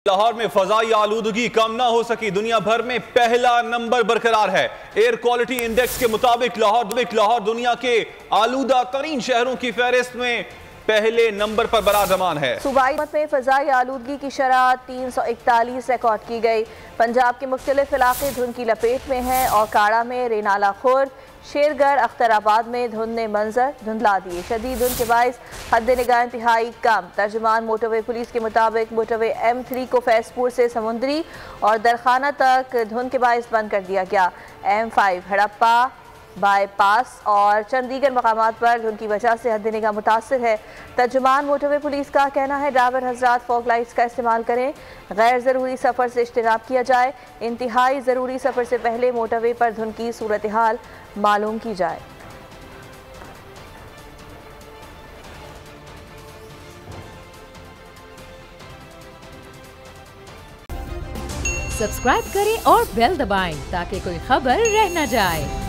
लाहौर में फजाई आलूदगी कम ना हो सकी, दुनिया भर में पहला नंबर बरकरार है। एयर क्वालिटी इंडेक्स के मुताबिक लाहौर दुनिया के आलूदा तरीन शहरों की फहरिस्त में पहले नंबर पर बराजमान है। सूबाई में फजाई आलूदगी की शरह 341 रिकॉर्ड की गई। पंजाब के मुख्तलिफ इलाके धुंध की लपेट में हैं और काड़ा में, रेनाला खुर्द, शेरगढ़, अख्तराबाद में धुंध ने मंजर धुंधला दिए। शदीद धुंध के बायस हद निगाह इंतहाई कम। तर्जुमान मोटरवे पुलिस के मुताबिक मोटरवे M3 को फैजपुर से समुंदरी और दरखाना तक धुंध के बायस बंद कर दिया गया। M5 हड़प्पा बाईपास और चंद दीगर मकामात पर धुंध की वजह से हद निगाह मुतासर है। तर्जुमान मोटरवे पुलिस का कहना है ड्राइवर हजरात फॉग लाइट्स का इस्तेमाल करें, गैर ज़रूरी सफ़र से इज्तनाब किया जाए। इंतहाई ज़रूरी सफ़र से पहले मोटरवे पर धुंध की सूरत हाल मालूम की जाए। सब्सक्राइब करें और बेल दबाएं ताकि कोई खबर रह न जाए।